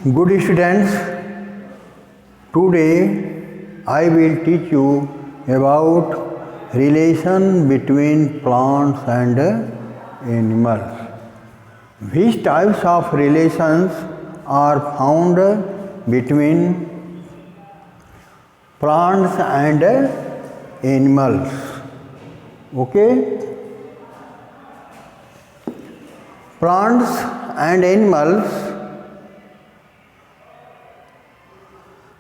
Good students, today I will teach you about relation between plants and animals. Which types of relations are found between plants and animals? Okay? Plants and animals,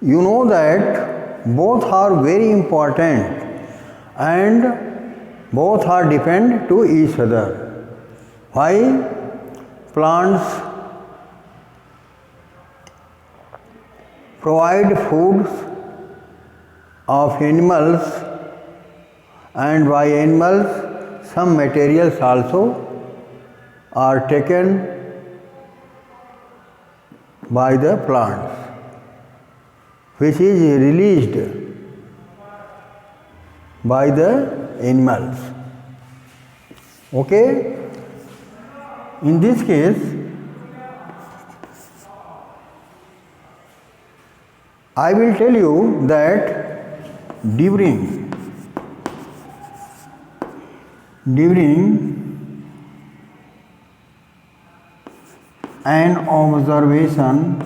you know that both are very important and both are depend to each other. Why? Plants provide foods of animals, and by animals some materials also are taken by the plants, which is released by the animals. Okay? In this case, I will tell you that during an observation,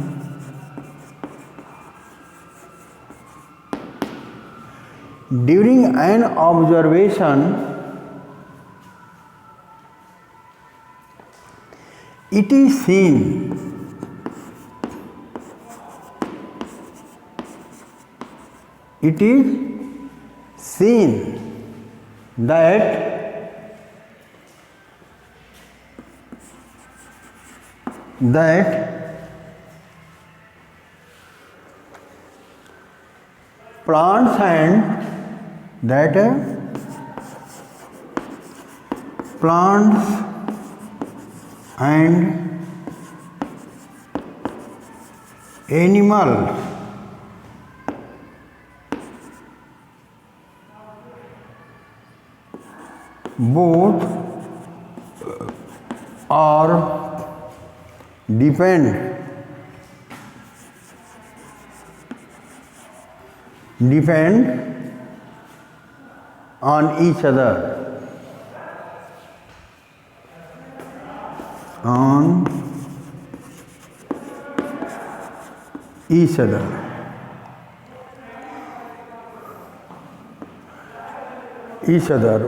it is seen that plants and animals both are depend on each other.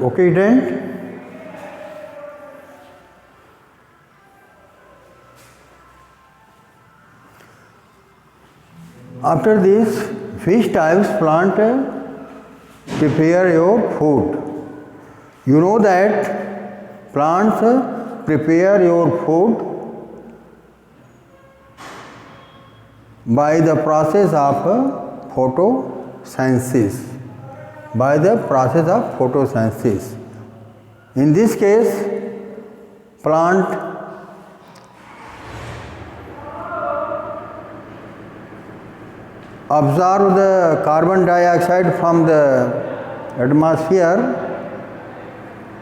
Okay then? After this, which types plant prepare your food? You know that plants prepare your food by the process of photosynthesis. In this case, plant absorb the carbon dioxide from the atmosphere,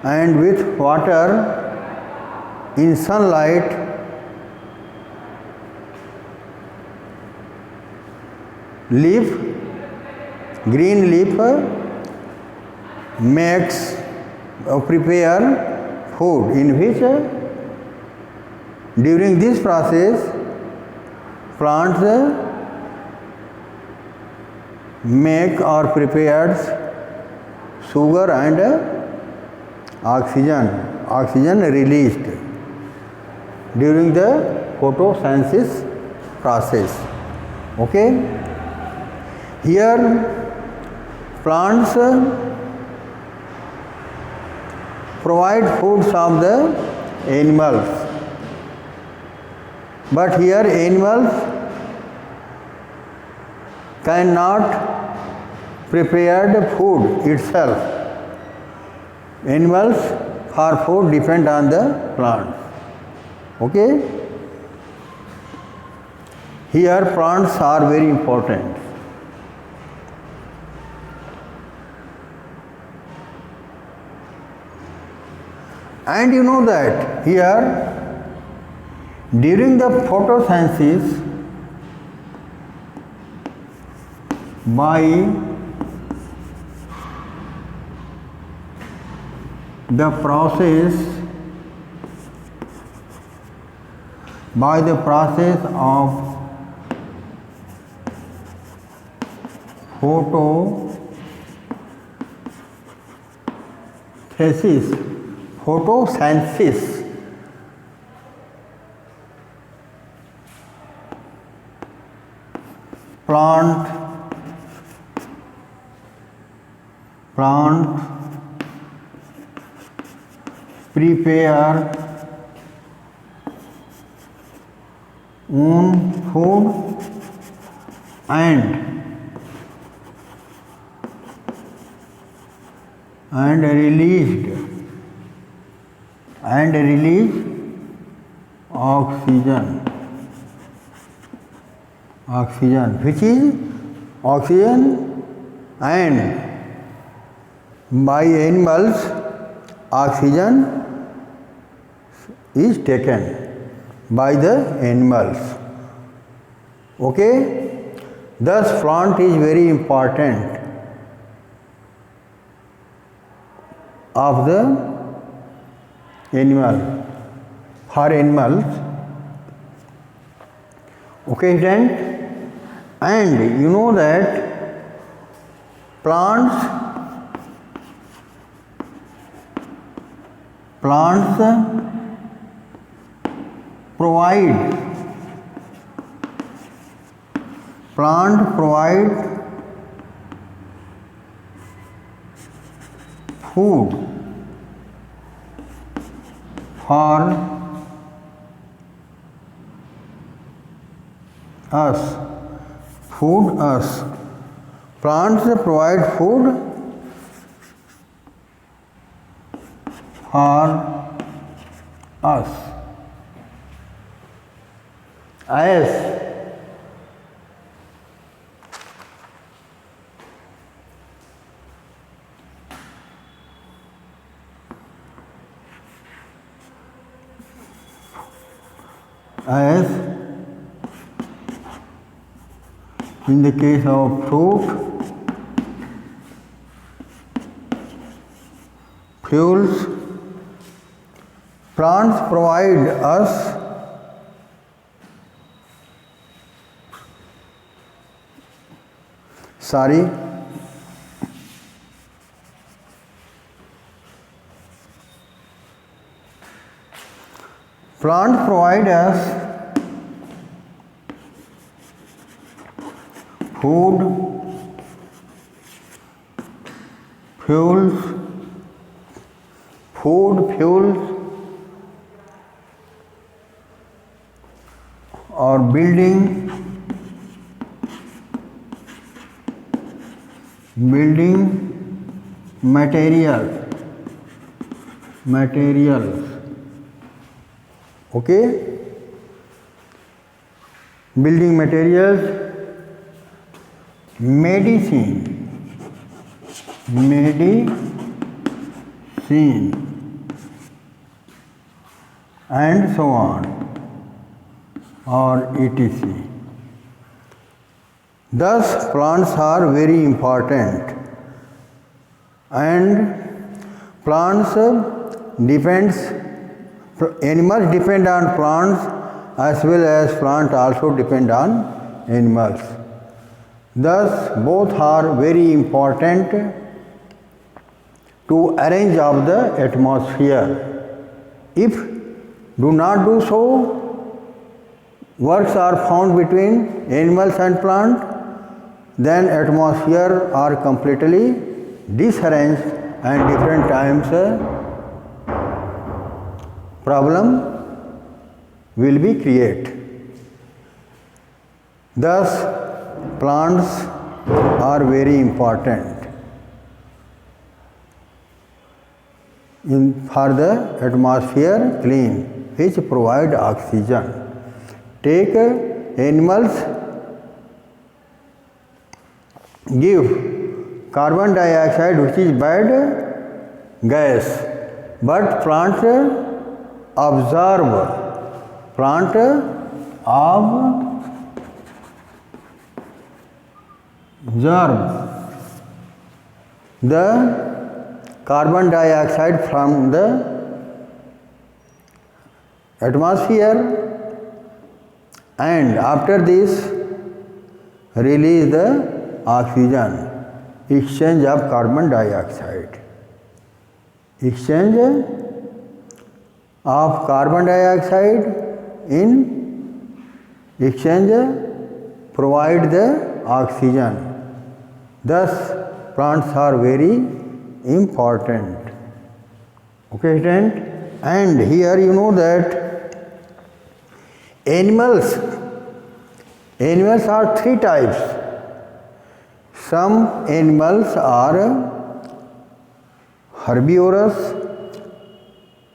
and with water in sunlight green leaf makes prepare food, in which during this process plants make or prepares sugar and oxygen released during the photosynthesis process. Okay? Here plants provide foods of the animals, but here animals cannot prepare the food itself. Animals for food depend on the plants. Okay? Here plants are very important. And you know that here during the photosynthesis by the process of photosynthesis, plant prepare own food and release oxygen, which is oxygen, and by animals oxygen is taken by the animals. Okay, thus plant is very important of the animal, for animals. Okay, then, and you know that plants provide food for us. Plants provide food for us as in the case of fruit, fuels. Plants provide us plants provide us food, fuels, or building materials. Okay, building materials, medicine, and so on, or etc. Thus plants are very important, and animals depend on plants as well as plants also depend on animals. Thus both are very important to arrange of the atmosphere. If do not do so, works are found between animals and plant, then atmosphere are completely disarranged and different times problem will be created. Thus plants are very important for the atmosphere clean, which provide oxygen. Take animals give carbon dioxide, which is bad gas, but plants absorb absorb the carbon dioxide from the atmosphere, and after this release the oxygen, exchange of carbon dioxide. Exchange of carbon dioxide in exchange provide the oxygen. Thus plants are very important. Okay, student? And here you know that animals are three types. Some animals are herbivorous,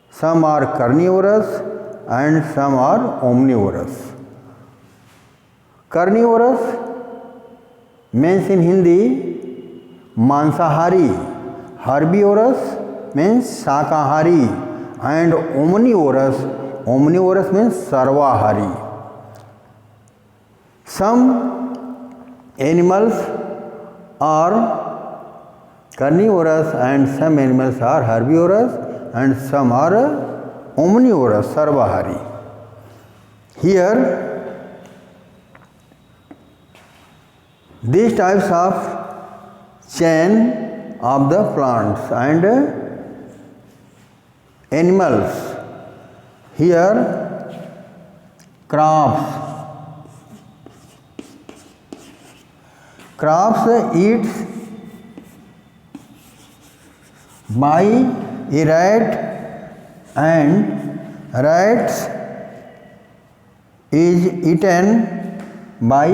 some are carnivorous, and some are omnivorous. Carnivorous means in Hindi मांसाहारी, herbivorous means शाकाहारी, and omnivorous means सर्वाहारी. Some animals are carnivorous and some animals are herbivorous and some are omnivorous, sarvahari. Here these types of chain of the plants and animals. Here crops eats by a rat, and rats is eaten by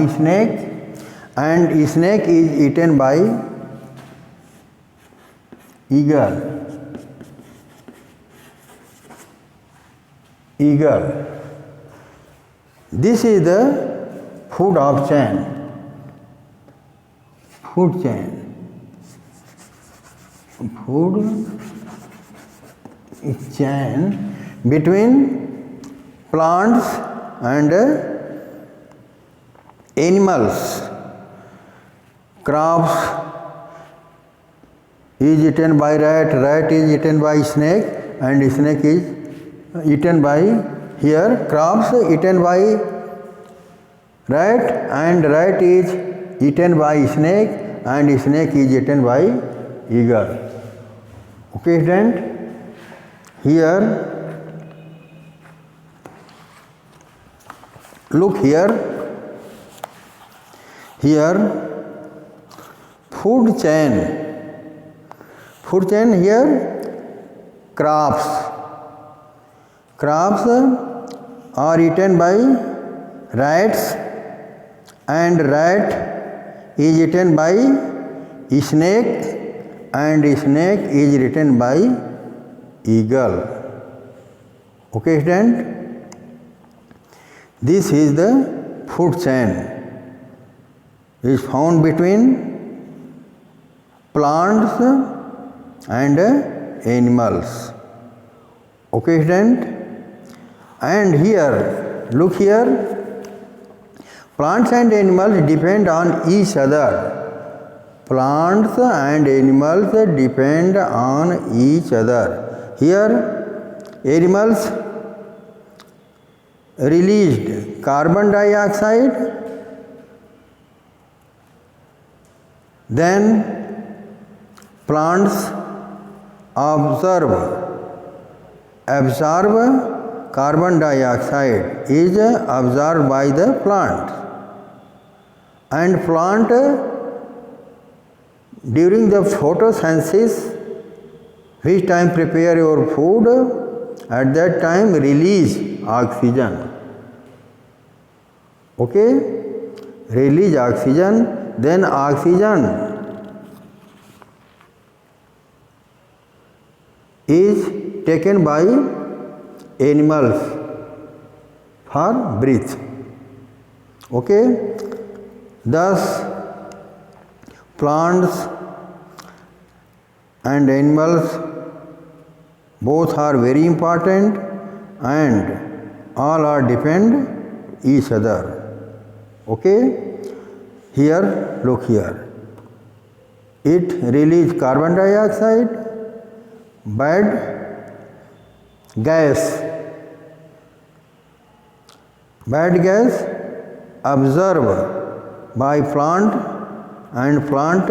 snake, and snake is eaten by eagle. This is the food chain between plants and animals. Crops is eaten by rat is eaten by snake, and snake is eaten by, here crops eaten by rat, and rat is eaten by snake, and snake is eaten by eagle. Okay, student? Here, look here. Food chain here, crops are eaten by rats, and rat is eaten by snake, and snake is eaten by eagle. Okay, student? This is the food chain is found between plants and animals. Okay, student? And here, look here, plants and animals depend on each other. Plants and animals depend on each other. Here, animals released carbon dioxide, then plants absorb carbon dioxide is absorbed by the plant, and plant during the photosynthesis, which time prepare your food, at that time release oxygen. Okay, release oxygen, then oxygen is taken by animals for breath. Okay, thus plants and animals both are very important, and all are depend each other. Okay, here look here, it release carbon dioxide, bad gas observed by plant, and plant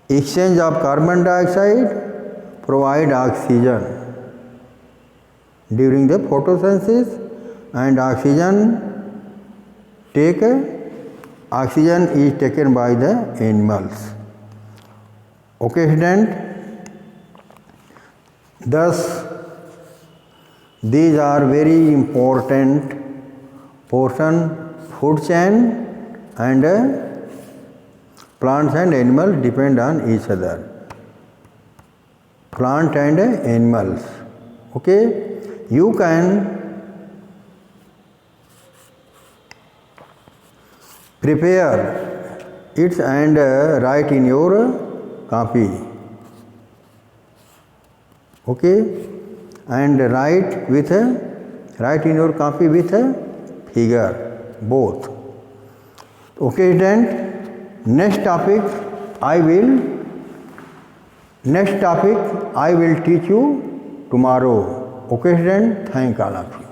exchange of carbon dioxide provide oxygen during the photosynthesis, and oxygen is taken by the animals. Okay, student. Thus, these are very important portion, food chain, and plants and animals depend on each other. Plant and animals. Okay, you can prepare it and write in your copy. Okay, and write in your copy with a figure both. Okay, then next topic I will teach you tomorrow. Okay, then thank all of you.